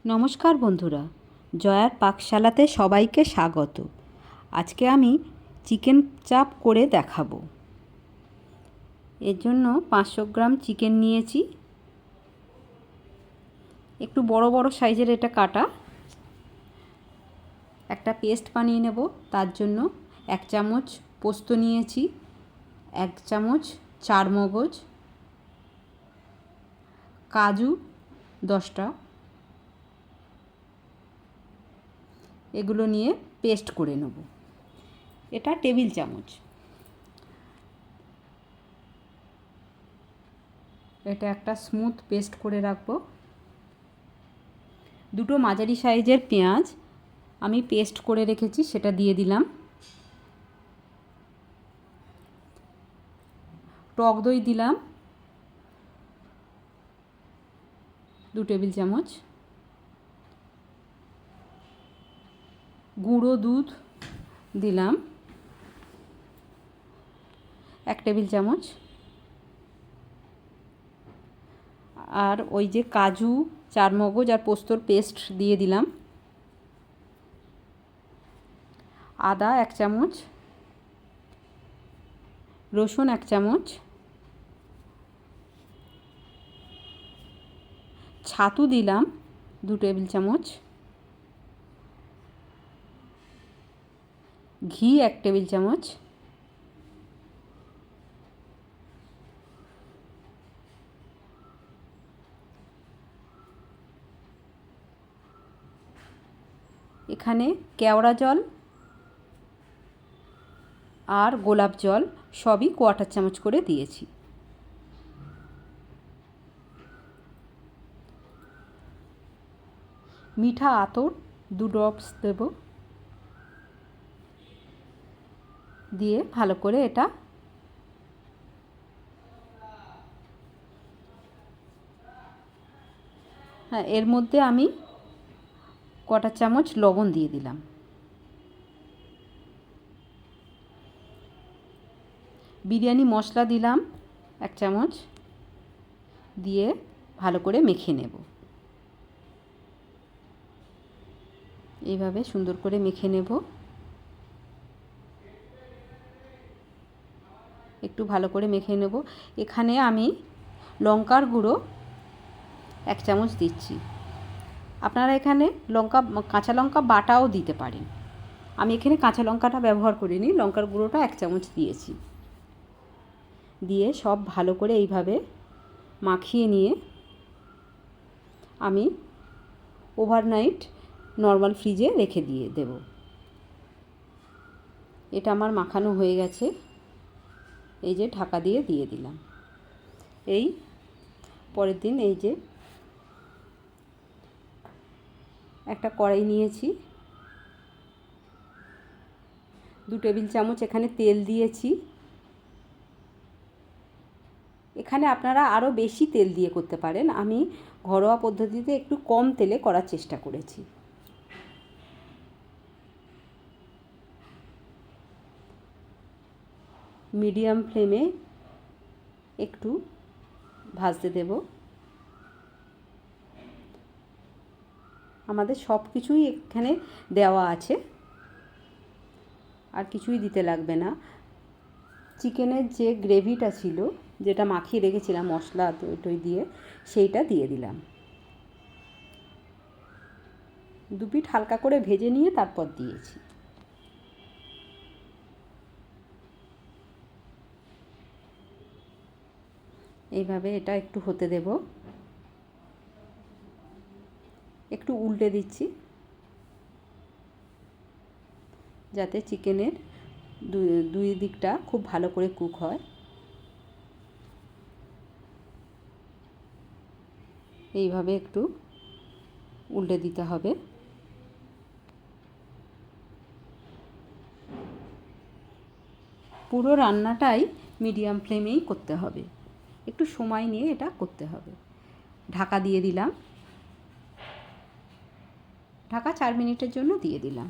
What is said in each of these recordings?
নমস্কার বন্ধুরা, জয়ার পাকশালাতে সবাইকে স্বাগত। আজকে আমি চিকেন চাপ করে দেখাবো। এর জন্য 500 গ্রাম চিকেন নিয়েছি। একটু বড় বড় সাইজের এটা কাটা। একটা পেস্ট বানিয়ে নেব। তার জন্য 1 চামচ পোস্ত নিয়েছি, 1 চামচ চারমগজ, কাজু 10টা, এগুলো নিয়ে পেস্ট করে নেব। এটা টেবিল চামচ। এটা একটা স্মুথ পেস্ট করে রাখবো। দুটো মাঝারি সাইজের পেঁয়াজ আমি পেস্ট করে রেখেছি, সেটা দিয়ে দিলাম। টক দই দিলাম 2 টেবিল চামচ। গুঁড়ো দুধ দিলাম 1 টেবিল চামচ। আর ওই যে কাজু, চারমগজ আর পোস্তর পেস্ট দিয়ে দিলাম। আদা 1 চামচ, রসুন 1 চামচ, ছাতু দিলাম 2 টেবিল চামচ, ঘি 1 টেবিল চামচ, এখানে কেওড়া জল আর গোলাপ জল সবই 1/4 চামচ করে দিয়েছি। মিঠা আতর 2 ড্রপস দেব। দিয়ে ভালো করে এটা এর মধ্যে আমি 1/4 চামচ লবণ দিয়ে দিলাম। বিরিয়ানি মশলা দিলাম 1 চামচ, দিয়ে ভালো করে মেখে নেব। এইভাবে সুন্দর করে মেখে নেব। একটু ভালো করে মেখে নেব। এখানে আমি লঙ্কার গুঁড়ো 1 চামচ দিচ্ছি। আপনারা এখানে কাঁচা লঙ্কা বাটাও দিতে পারেন। আমি এখানে কাঁচা লঙ্কাটা ব্যবহার করিনি, লঙ্কার গুঁড়োটা 1 চামচ দিয়েছি। দিয়ে সব ভালো করে এইভাবে মাখিয়ে নিয়ে আমি ওভারনাইট নর্মাল ফ্রিজে রেখে দিয়ে দেব। এটা আমার মাখানো হয়ে গেছে। এই যে ঢাকা দিয়ে দিলাম। এই পরের দিন এই যে একটা কড়াই নিয়েছি, 2 টেবিল চামচ এখানে তেল দিয়েছি। এখানে আপনারা আরও বেশি তেল দিয়ে করতে পারেন। আমি ঘরোয়া পদ্ধতিতে একটু কম তেলে করার চেষ্টা করেছি। মিডিয়াম ফ্লেমে একটু ভাজতে দেব। আমাদের সব কিছুই এখানে দেওয়া আছে, আর কিছুই দিতে লাগবে না। চিকেনের যে গ্রেভিটা ছিল, যেটা মাখিয়ে রেখেছিলাম মশলা দই দিয়ে, সেইটা দিয়ে দিলাম। 2 পিঠ হালকা করে ভেজে নিয়ে তারপর দিয়েছি। এইভাবে এটা একটু হতে দেব। একটু উল্টে দিচ্ছি যাতে চিকেনের দুই দিকটা খুব ভালো করে কুক হয়। এইভাবে একটু উল্টে দিতে হবে। পুরো রান্নাটাই মিডিয়াম ফ্লেমেই করতে হবে। একটু সময় নিয়ে এটা করতে হবে। ঢাকা দিয়ে দিলাম। ঢাকা 4 মিনিটের জন্য দিয়ে দিলাম।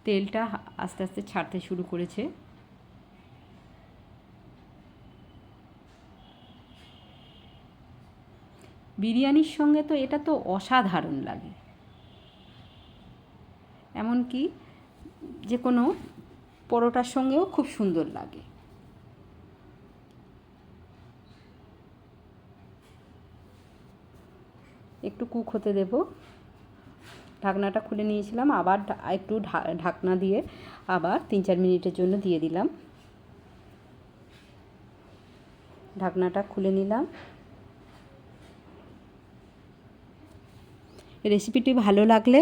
তেলটা আস্তে আস্তে ছাড়তে শুরু করেছে। বিরিয়ানির সঙ্গে তো এটা তো অসাধারণ লাগে, এমনকি যে কোনো পরোটার সঙ্গেও খুব সুন্দর লাগে। একটু কুক হতে দেব। ঢাকনাটা খুলে নিয়েছিলাম, আবার একটু ঢাকনা দিয়ে আবার 3-4 মিনিটের জন্য দিয়ে দিলাম। ঢাকনাটা খুলে নিলাম। রেসিপিটি ভালো লাগলে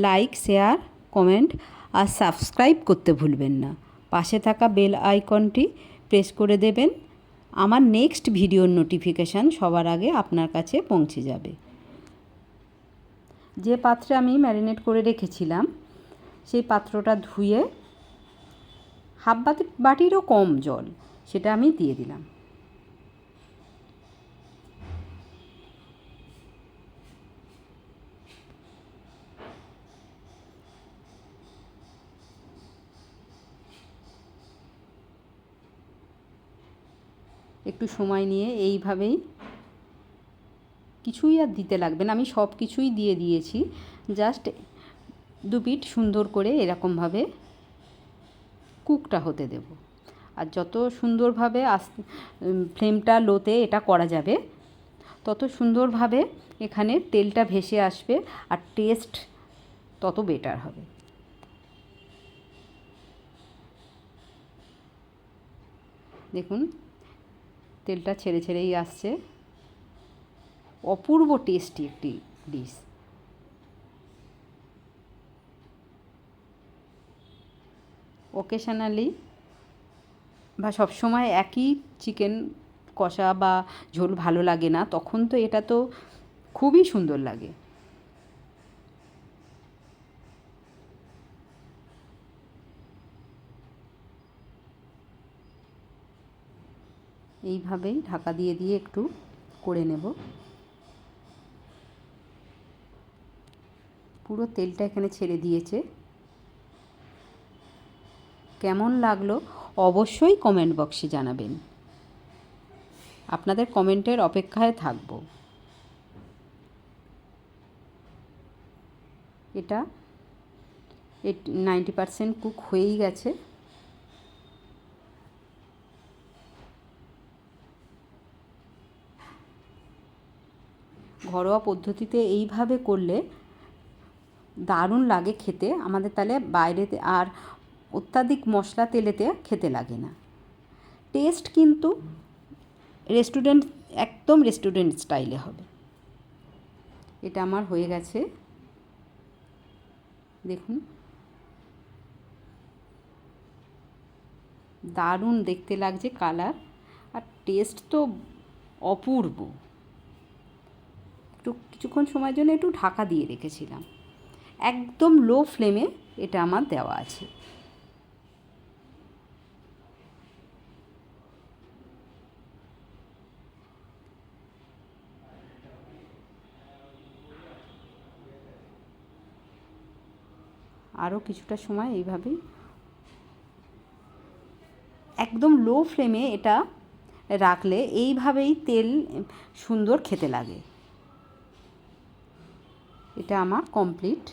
লাইক, শেয়ার, কমেন্ট আর সাবস্ক্রাইব করতে ভুলবেন না। পাশে থাকা বেল আইকনটি প্রেস করে দেবেন। আমার নেক্সট ভিডিওর নোটিফিকেশান সবার আগে আপনার কাছে পৌঁছে যাবে। যে পাত্রে আমি ম্যারিনেট করে রেখেছিলাম সেই পাত্রটা ধুয়ে হাফ বাটিরও কম জল সেটা আমি দিয়ে দিলাম। একটু সময় নিয়ে এইভাবেই, কিছুই আর দিতে লাগবে না, আমি সব কিছুই দিয়ে দিয়েছি, জাস্ট 2 পিঠ সুন্দর করে এরকমভাবে কুকটা হতে দেব। আর যত সুন্দরভাবে ফ্লেমটা লোতে এটা করা যাবে তত সুন্দরভাবে এখানে তেলটা ভেসে আসবে আর টেস্ট তত বেটার হবে। দেখুন তেলটা ছেড়ে ছেড়েই আসছে, অপূর্ব টেস্টি একটি ডিশ। ওকেশনালি বা সবসময় একই চিকেন কষা বা ঝোল ভালো লাগে না, তখন তো এটা তো খুবই সুন্দর লাগে। এইভাবেই ঢাকা দিয়ে দিয়ে একটু করে নেব। পুরো তেলটা এখানে ছেড়ে দিয়েছে। কেমন লাগলো অবশ্যই কমেন্ট বক্সে জানাবেন। আপনাদের কমেন্টের অপেক্ষায় থাকব। এটা 90% কুক হয়েই গেছে। ঘরোয়া পদ্ধতিতে এইভাবে করলে দারুণ লাগে খেতে। আমাদের তাহলে বাইরেতে আর অত্যাধিক মশলা তেলেতে খেতে লাগে না। টেস্ট কিন্তু একদম রেস্টুরেন্ট স্টাইলে হবে। এটা আমার হয়ে গেছে, দেখুন দারুণ দেখতে লাগছে কালার, আর টেস্ট তো অপূর্ব। কিছুক্ষণ সময়ের জন্য একটু ঢাকা দিয়ে রেখেছিলাম। একদম লো ফ্লেমে এটা আমার দেওয়া আছে। আরও কিছুটা সময় এইভাবেই একদম লো ফ্লেমে এটা রাখলে এইভাবেই তেল সুন্দর খেতে লাগে। এটা আমার কমপ্লিট।